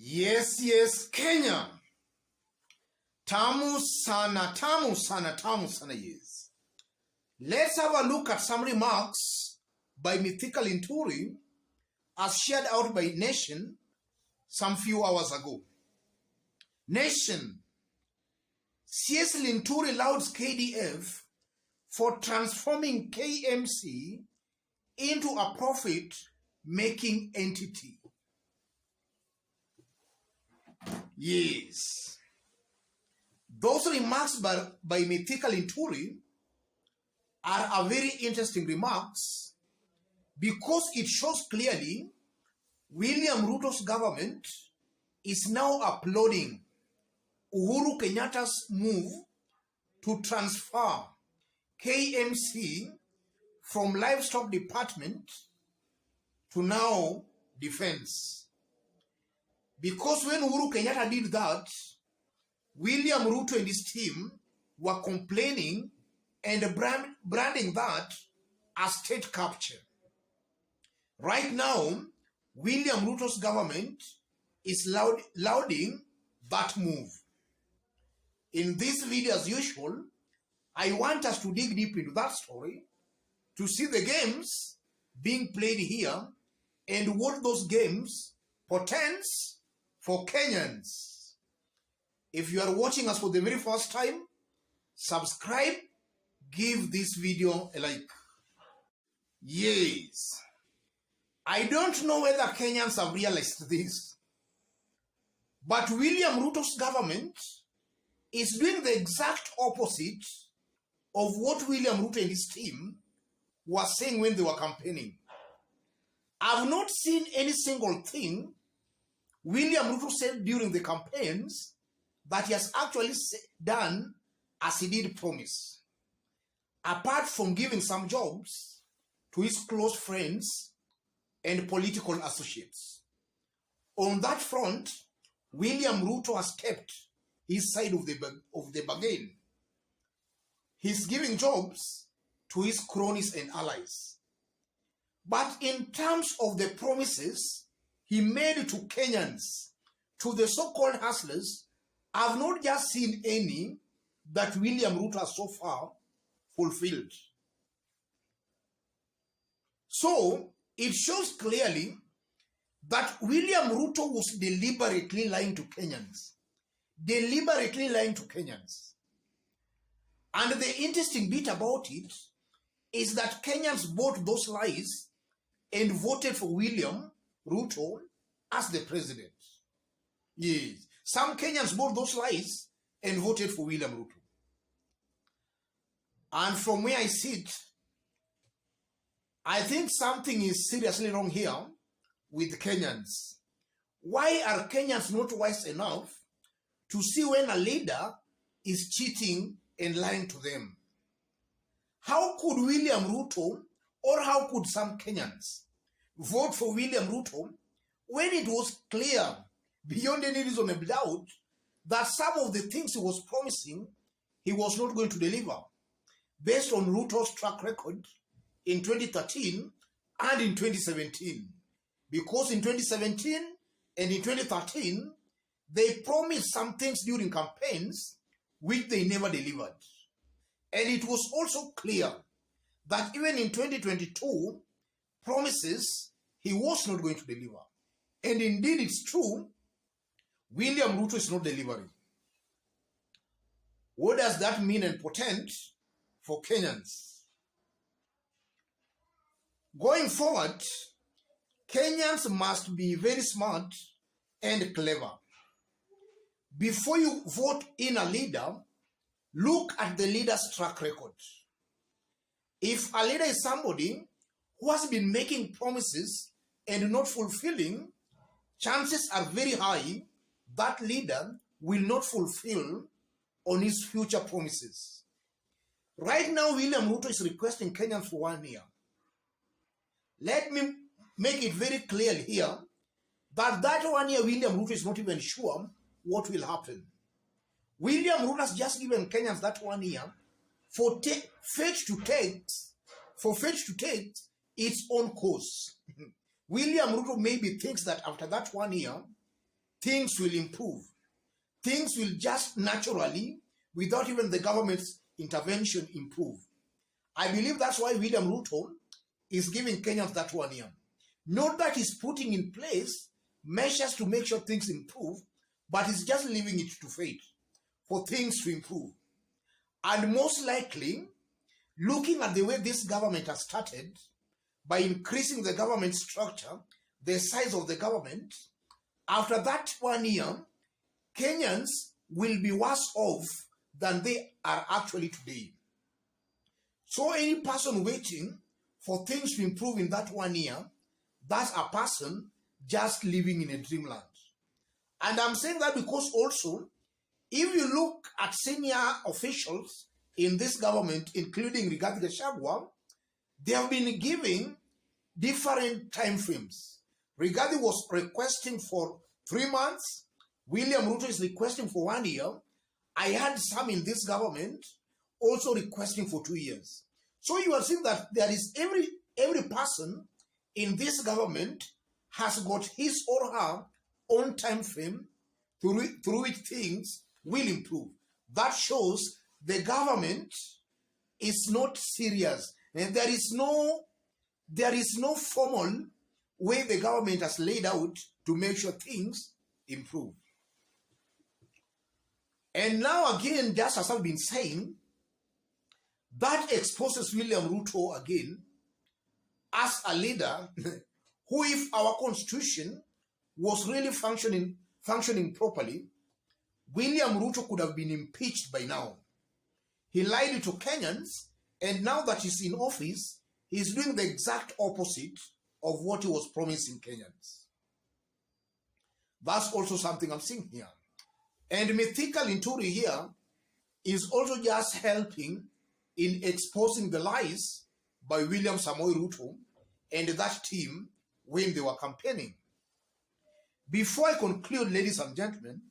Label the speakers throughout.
Speaker 1: Yes, Kenya. Tamu sana, yes. Let's have a look at some remarks by Mythical Inturi as shared out by Nation some few hours ago. Nation, CS Linturi lauds KDF for transforming KMC into a profit-making entity. Yes. Those remarks by Mythical Inturi are a very interesting remarks because it shows clearly William Ruto's government is now applauding Uhuru Kenyatta's move to transfer KMC from livestock department to now defense. Because when Uhuru Kenyatta did that, William Ruto and his team were complaining and branding that as state capture. Right now, William Ruto's government is lauding that move. In this video, as usual, I want us to dig deep into that story to see the games being played here and what those games portends for Kenyans. If you are watching us for the very first time, subscribe, give this video a like. Yes. I don't know whether Kenyans have realized this, but William Ruto's government is doing the exact opposite of what William Ruto and his team were saying when they were campaigning. I've not seen any single thing William Ruto said during the campaigns that he has actually done as he did promise, apart from giving some jobs to his close friends and political associates. On that front, William Ruto has kept his side of the bargain. He's giving jobs to his cronies and allies. But in terms of the promises he made to Kenyans, to the so-called hustlers, I've not just seen any that William Ruto has so far fulfilled. So, it shows clearly that William Ruto was deliberately lying to Kenyans. Deliberately lying to Kenyans. And the interesting bit about it is that Kenyans bought those lies and voted for William Ruto as the president. Yes. Some Kenyans bought those lies and voted for William Ruto. And from where I sit, I think something is seriously wrong here with Kenyans. Why are Kenyans not wise enough to see when a leader is cheating and lying to them? How could William Ruto, or how could some Kenyans vote for William Ruto when it was clear beyond any reasonable doubt that some of the things he was promising, he was not going to deliver, based on Ruto's track record in 2013 and in 2017. Because in 2017 and in 2013, they promised some things during campaigns which they never delivered. And it was also clear that even in 2022, promises he was not going to deliver. And indeed, it's true, William Ruto is not delivering. What does that mean and portend for Kenyans? Going forward, Kenyans must be very smart and clever. Before you vote in a leader, look at the leader's track record. If a leader is somebody who has been making promises and not fulfilling, chances are very high that leader will not fulfill on his future promises. Right now, William Ruto is requesting Kenyans for 1 year. Let me make it very clear here that 1 year William Ruto is not even sure what will happen. William Ruto has just given Kenyans that 1 year for fate to take its own course. William Ruto maybe thinks that after that 1 year, things will improve. Things will just naturally, without even the government's intervention, improve. I believe that's why William Ruto is giving Kenyans that 1 year. Not that he's putting in place measures to make sure things improve, but he's just leaving it to fate for things to improve. And most likely, looking at the way this government has started, by increasing the government structure, the size of the government, after that 1 year, Kenyans will be worse off than they are actually today. So any person waiting for things to improve in that 1 year, that's a person just living in a dreamland. And I'm saying that because also, if you look at senior officials in this government, including Rigathi Gachagua, they have been giving different time frames. Rigathi was requesting for 3 months. William Ruto is requesting for 1 year. I had some in this government also requesting for 2 years. So you are seeing that there is every person in this government has got his or her own time frame through which things will improve. That shows the government is not serious. And there is no formal way the government has laid out to make sure things improve. And now again, just as I've been saying, that exposes William Ruto again as a leader who, if our constitution was really functioning properly, William Ruto could have been impeached by now. He lied to Kenyans, and now that he's in office, he's doing the exact opposite of what he was promising Kenyans. That's also something I'm seeing here. And Mythical Inturi here is also just helping in exposing the lies by William Samoei Ruto and that team when they were campaigning. Before I conclude, ladies and gentlemen,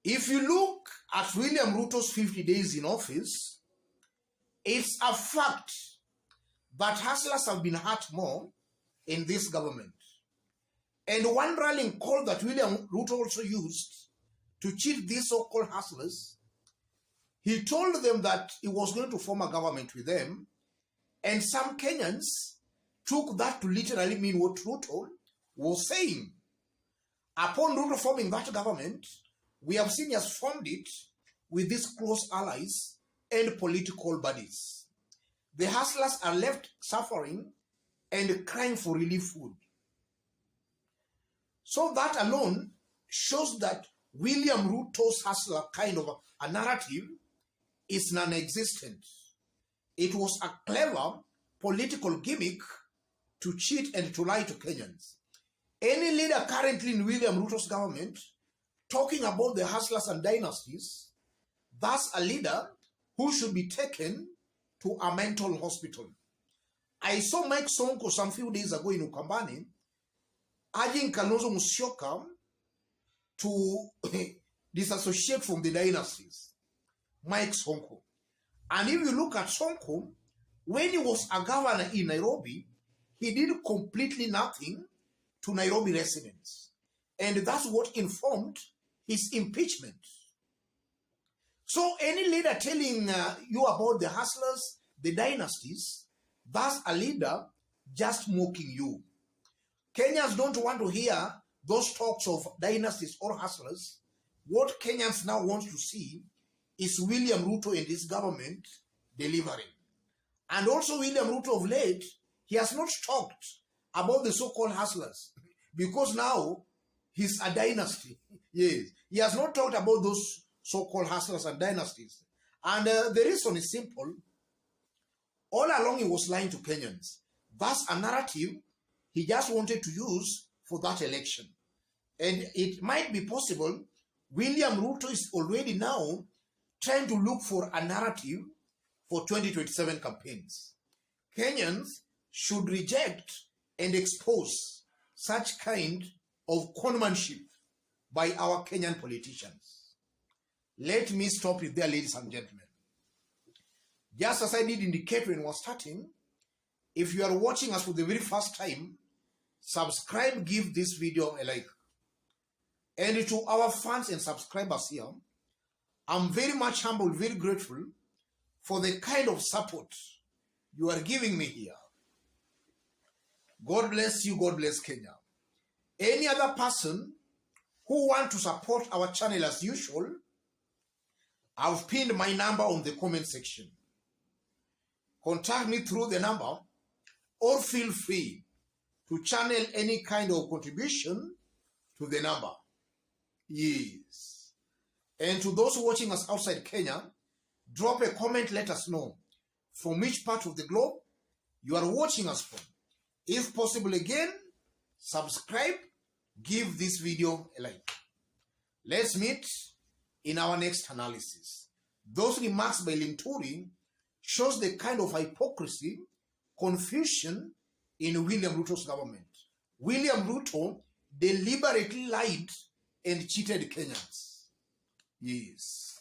Speaker 1: if you look at William Ruto's 50 days in office, it's a fact that hustlers have been hurt more in this government. And one rallying call that William Ruto also used to cheat these so-called hustlers, he told them that he was going to form a government with them, and some Kenyans took that to literally mean what Ruto was saying. Upon Ruto forming that government, we have seen he has formed it with these close allies and political buddies. The hustlers are left suffering and crying for relief food. So that alone shows that William Ruto's hustler kind of a narrative is non-existent. It was a clever political gimmick to cheat and to lie to Kenyans. Any leader currently in William Ruto's government talking about the hustlers and dynasties, that's a leader who should be taken to a mental hospital. I saw Mike Sonko some few days ago in Ukambani urging Kalonzo Musyoka to disassociate from the dynasties. Mike Sonko. And if you look at Sonko, when he was a governor in Nairobi, he did completely nothing to Nairobi residents. And that's what informed his impeachment. So any leader telling you about the hustlers, the dynasties, that's a leader just mocking you. Kenyans don't want to hear those talks of dynasties or hustlers. What Kenyans now want to see is William Ruto and his government delivering. And also William Ruto of late, he has not talked about the so-called hustlers because now he's a dynasty. Yes, he has not talked about those so-called hustlers and dynasties. And the reason is simple. All along he was lying to Kenyans. That's a narrative he just wanted to use for that election. And it might be possible William Ruto is already now trying to look for a narrative for 2027 campaigns. Kenyans should reject and expose such kind of conmanship by our Kenyan politicians. Let me stop it there, ladies and gentlemen. Just as I did indicate when we were starting, if you are watching us for the very first time, subscribe, give this video a like. And to our fans and subscribers here, I'm very much humble, very grateful for the kind of support you are giving me here. God bless you, God bless Kenya. Any other person who want to support our channel as usual, I've pinned my number on the comment section. Contact me through the number or feel free to channel any kind of contribution to the number. Yes. And to those watching us outside Kenya, drop a comment, let us know from which part of the globe you are watching us from. If possible again, subscribe, give this video a like. Let's meet in our next analysis. Those remarks by Linturi shows the kind of hypocrisy, confusion in William Ruto's government. William Ruto deliberately lied and cheated Kenyans. Yes.